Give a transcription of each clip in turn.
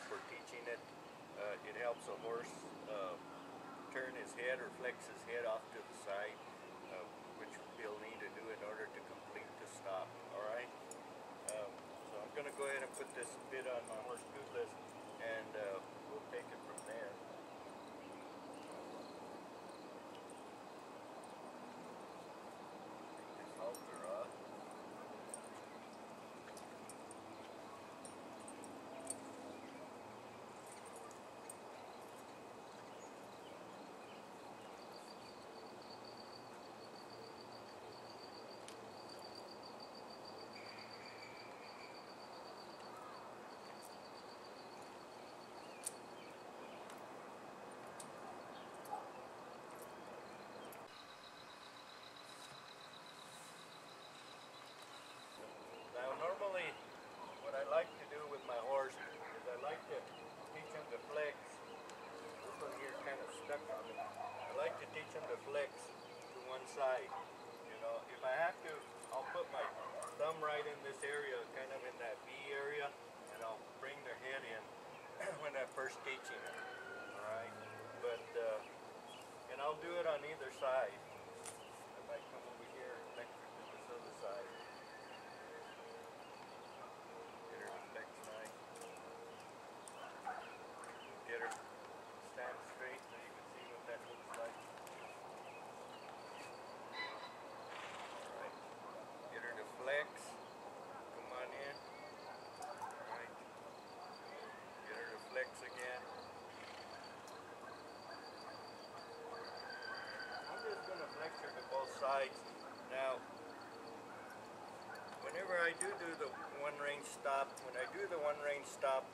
for teaching it. It helps a horse turn his head or flex his head off to the side, which he'll need to do in order to complete the stop. Alright? So I'm going to go ahead and put this bit on my horse toothless, and we'll take it from there. Take this halter off. Now normally what I like to do with my horse is I like to teach him to flex. This one here is kind of stuck on me. I like to teach him to flex to one side. You know, if I have to, I'll put my thumb right in this area, kind of in that V area, and I'll bring their head in when I'm first teaching them. Alright? But, and I'll do it on either side. I might come over here and flex it to this other side. Get her to flex nice. Get her stand straight so you can see what that looks like. Alright. Get her to flex. Come on in. Alright. Get her to flex again. I'm just going to flex her to both sides. Now, whenever I do the One Rein Stop, when I do the One Rein Stop,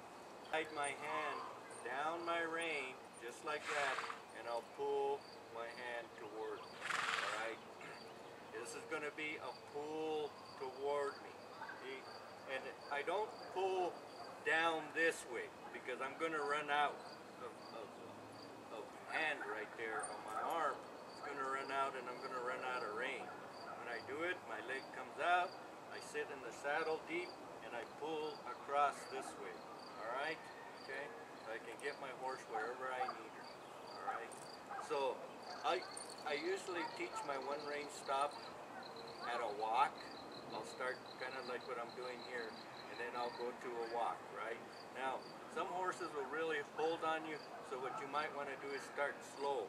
I slide my hand down my rein, just like that, and I'll pull my hand toward me. Alright? This is going to be a pull toward me. See? And I don't pull down this way, because I'm going to run out of hand right there on my arm. It's going to run out, and I'm going to run out of rein. When I do it, my leg comes out, I sit in the saddle deep, and I pull across this way. Alright? Okay? So I can get my horse wherever I need her. Alright? So I usually teach my One Rein Stop at a walk. I'll start kind of like what I'm doing here, and then I'll go to a walk, right? Now, some horses will really hold on you, so what you might want to do is start slow.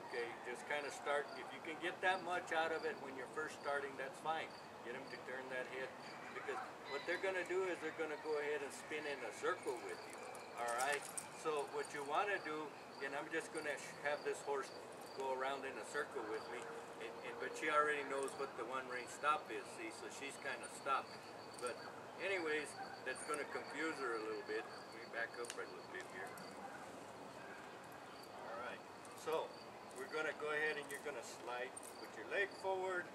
Okay, just kind of start. If you can get that much out of it when you're first starting, that's fine. Get them to turn that head, because what they're going to do is they're going to go ahead and spin in a circle with you. Alright, so what you want to do, and I'm just going to have this horse go around in a circle with me, but she already knows what the One Rein Stop is, see, so she's kind of stopped. But anyways, that's going to confuse her a little bit. Let me back up right a little bit here. Alright, so we're going to go ahead and you're going to slide, put your leg forward,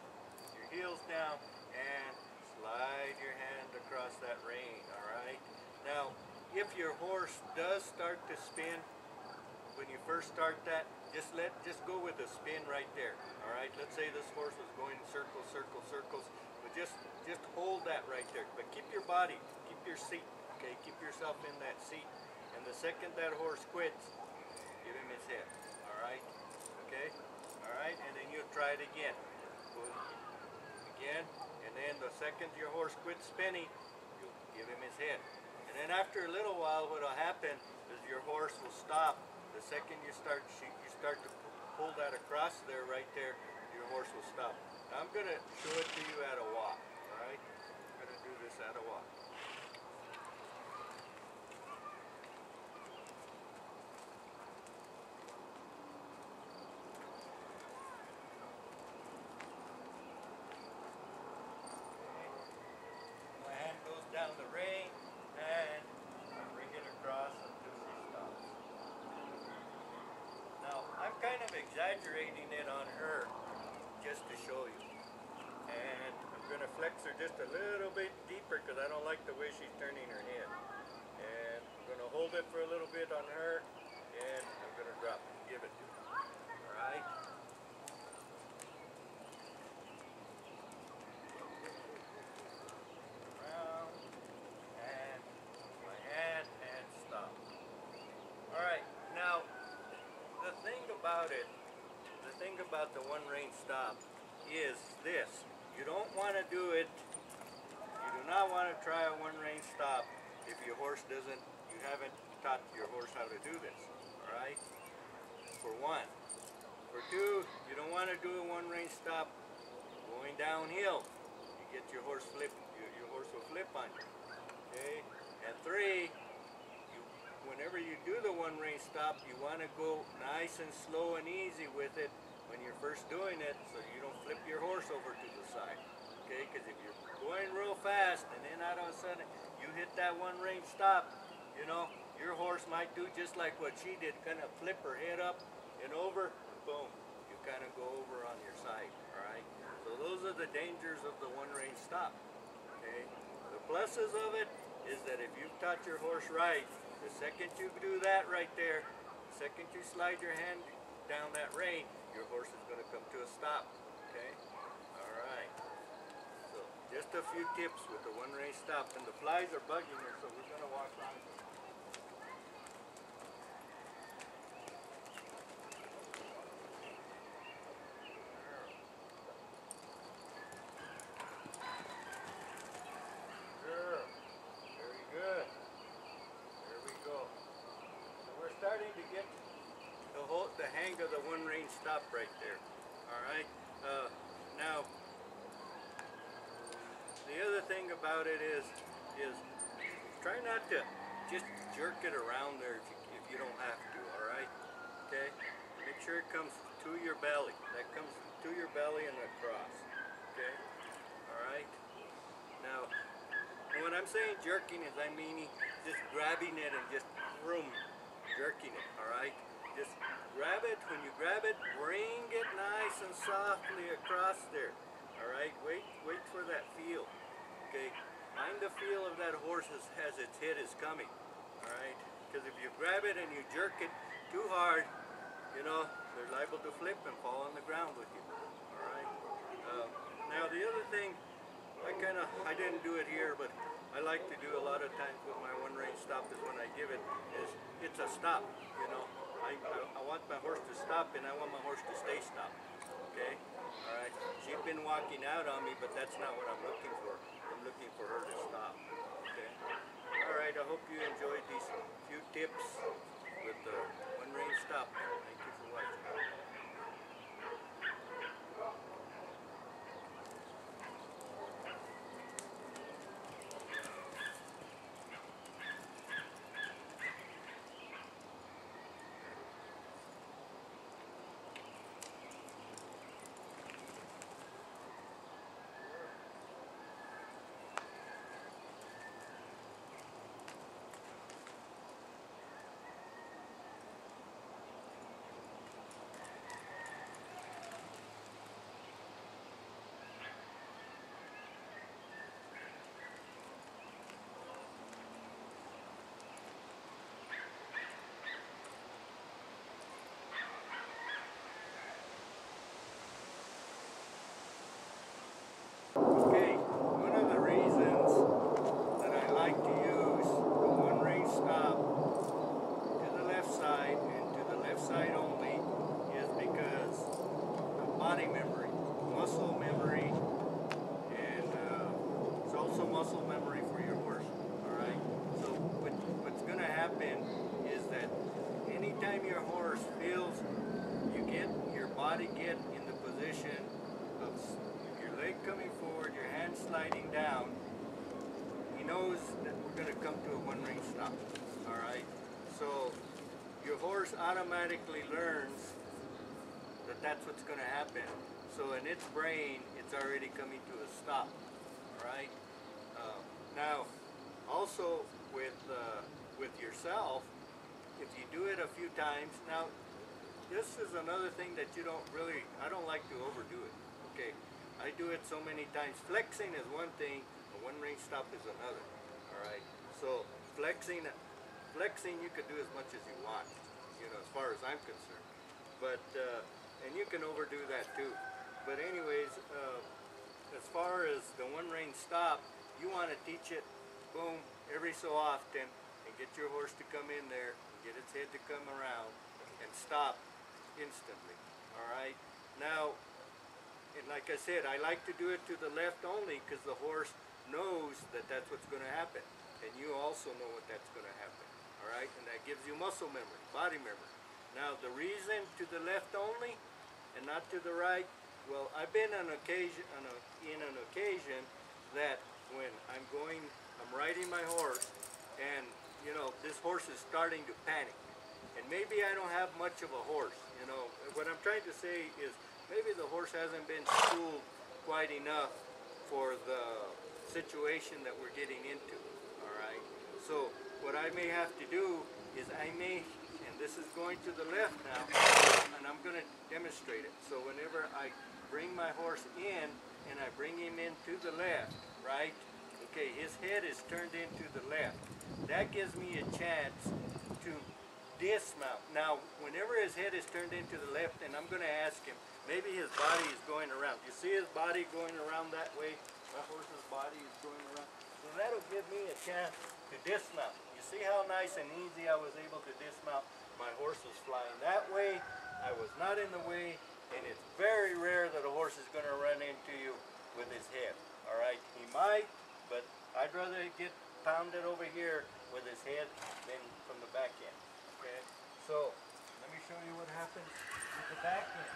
your heels down, and slide your hand across that rein. Alright, now if your horse does start to spin, when you first start that, just go with a spin right there. Alright, let's say this horse was going circles, circles, circles, but just hold that right there. But keep your body, keep your seat, okay? Keep yourself in that seat. And the second that horse quits, give him his head. Alright? Okay? Alright, and then you'll try it again. Pull again, and then the second your horse quits spinning, you'll give him his head. And then after a little while, what will happen is your horse will stop. The second you start to pull that across there, right there, your horse will stop. Now I'm going to show it to you at a walk. Alright? I'm going to do this at a walk. My hand goes down the rein, and I bring it across until she stops. Now, I'm kind of exaggerating it on her just to show you. And I'm going to flex her just a little bit deeper because I don't like the way she's turning her head. And I'm going to hold it for a little bit on her, and I'm going to drop it, give it to her. Alright? Around, and my hand, and stop. about the one rein stop is this. You don't want to do it, you do not want to try a one rein stop if your horse doesn't, you haven't taught your horse how to do this, all right? For one. For two, you don't want to do a one rein stop going downhill. You get your horse flip, your horse will flip on you, okay? And three, whenever you do the one rein stop, you want to go nice and slow and easy with it when you're first doing it, so you don't flip your horse over to the side, okay? Because if you're going real fast and then all of a sudden you hit that one rein stop, you know, your horse might do just like what she did, kind of flip her head up and over, boom, you kind of go over on your side, all right? So those are the dangers of the one rein stop, okay? The pluses of it is that if you've taught your horse right, the second you do that right there, the second you slide your hand down that rein, your horse is going to come to a stop, okay? All right. So just a few tips with the one rein stop, and the flies are bugging her, so we're going to walk on. Starting to get the hang of the one rein stop right there. All right. Now, the other thing about it is try not to just jerk it around there if you don't have to. All right. Okay. Make sure it comes to your belly. That comes to your belly and across. Okay. All right. Now, when I'm saying jerking is I mean just grabbing it and just vroom. Jerking it, all right? Just grab it. When you grab it, bring it nice and softly across there, all right? Wait for that feel, okay? Mind the feel of that horse as its head is coming, all right? Because if you grab it and you jerk it too hard, you know, they're liable to flip and fall on the ground with you, all right? Now the other thing, I didn't do it here, but I like to do a lot of times with my one rein stop is when I give it is it's a stop, you know. I want my horse to stop and I want my horse to stay stopped, okay? All right, she's been walking out on me, but that's not what I'm looking for. I'm looking for her to stop, okay? All right, I hope you enjoyed these few tips with the one rein stop. Thank you for watching. Okay, one of the reasons that I like to use the one rein stop to the left side and to the left side only is because of body memory, muscle memory, and it's also muscle memory for your horse, alright? So what's going to happen is that anytime your horse feels your body get in the position of leg coming forward, your hand sliding down, he knows that we're going to come to a one rein stop, all right? So your horse automatically learns that that's what's going to happen. So in its brain, it's already coming to a stop, all right? Now, also with yourself, if you do it a few times, now this is another thing that I don't like to overdo it, okay? I do it so many times. Flexing is one thing, a one rein stop is another, all right? So flexing you could do as much as you want, you know, as far as I'm concerned. But, and you can overdo that too. But anyways, as far as the one rein stop, you want to teach it, boom, every so often, and get your horse to come in there, get its head to come around, and stop instantly, all right? Now, and like I said, I like to do it to the left only because the horse knows that that's what's going to happen. And you also know what that's going to happen. All right? And that gives you muscle memory, body memory. Now, the reason to the left only and not to the right, well, I've been on occasion, in an occasion that when I'm riding my horse and, you know, this horse is starting to panic. And maybe I don't have much of a horse, you know. What I'm trying to say is maybe the horse hasn't been schooled quite enough for the situation that we're getting into, all right? So what I may have to do is and this is going to the left now, and I'm going to demonstrate it. So whenever I bring my horse in and I bring him into the left, right? Okay, his head is turned into the left. That gives me a chance to dismount. Now, whenever his head is turned into the left, and I'm going to ask him, maybe his body is going around. You see his body going around that way? My horse's body is going around. So that'll give me a chance to dismount. You see how nice and easy I was able to dismount? My horse was flying that way. I was not in the way, and it's very rare that a horse is going to run into you with his head. All right, he might, but I'd rather get pounded over here with his head than from the back end. Okay, so let me show you what happens with the back end.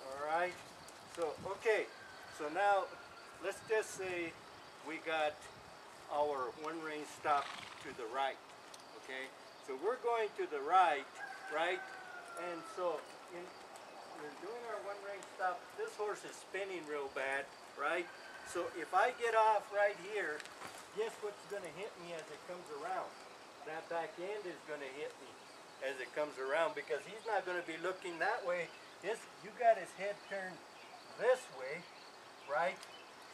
All right, so okay, so now let's just say we got our One Rein Stop to the right. Okay, so we're going to the right, right, and so we're doing our One Rein Stop. This horse is spinning real bad, right? So if I get off right here, guess what's going to hit me as it comes around? That back end is going to hit me as it comes around because he's not going to be looking that way. You got his head turned this way, right?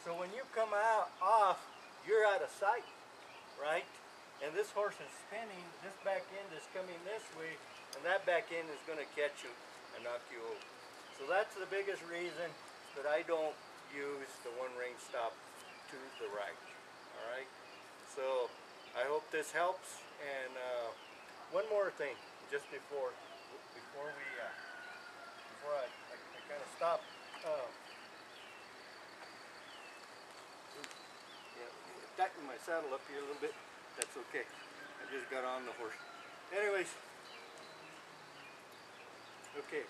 So when you come off, you're out of sight, right? And this horse is spinning, this back end is coming this way, and that back end is going to catch you and knock you over. So that's the biggest reason that I don't use the One Rein Stop to the right. All right. So I hope this helps. And one more thing, just before I kind of stop. Yeah, tighten my saddle up here a little bit. That's okay. I just got on the horse. Anyways. Okay.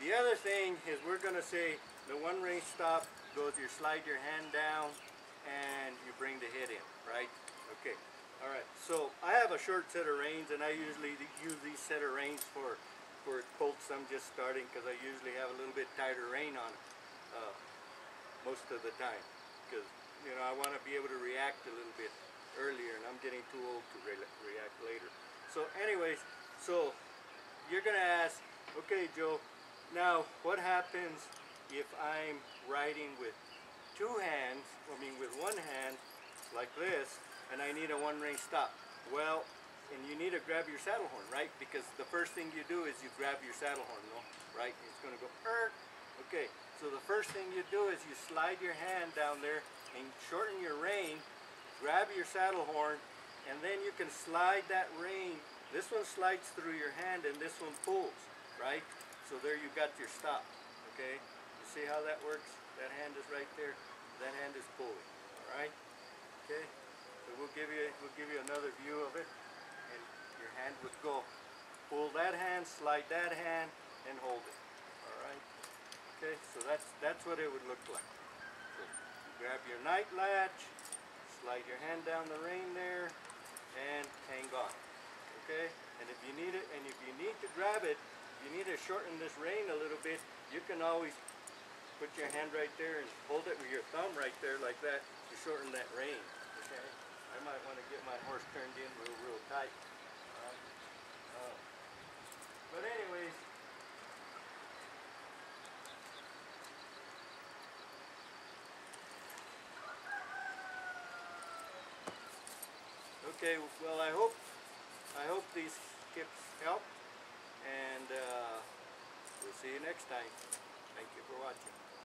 The other thing is we're going to say the One Rein Stop goes, you slide your hand down and you bring the head in, right? Okay. All right. So I have a short set of reins, and I usually use these set of reins for colts I'm just starting because I usually have a little bit tighter rein on it most of the time because, you know, I want to be able to react a little bit earlier, and I'm getting too old to react later. So anyways, so you're going to ask, okay, Joe, now what happens if I'm riding with with one hand like this, and I need a One Rein Stop? Well, and you need to grab your saddle horn, right? Because the first thing you do is you grab your saddle horn, no? Right? It's going to go, okay. So the first thing you do is you slide your hand down there and shorten your rein, grab your saddle horn, and then you can slide that rein. This one slides through your hand and this one pulls, right? So there you got your stop, okay? You see how that works? That hand is right there. That hand is pulling, all right? Okay? So we'll give you another view of it. And your hand would go, pull that hand, slide that hand, and hold it, all right? Okay, so that's what it would look like. So you grab your night latch, slide your hand down the rein there, and hang on. Okay, and if you need it, and if you need to grab it, you need to shorten this rein a little bit. You can always put your hand right there and hold it with your thumb right there like that to shorten that rein. Okay, I might want to get my horse turned in real tight. All right. But anyways. Okay, well, I hope these tips help, and we'll see you next time. Thank you for watching.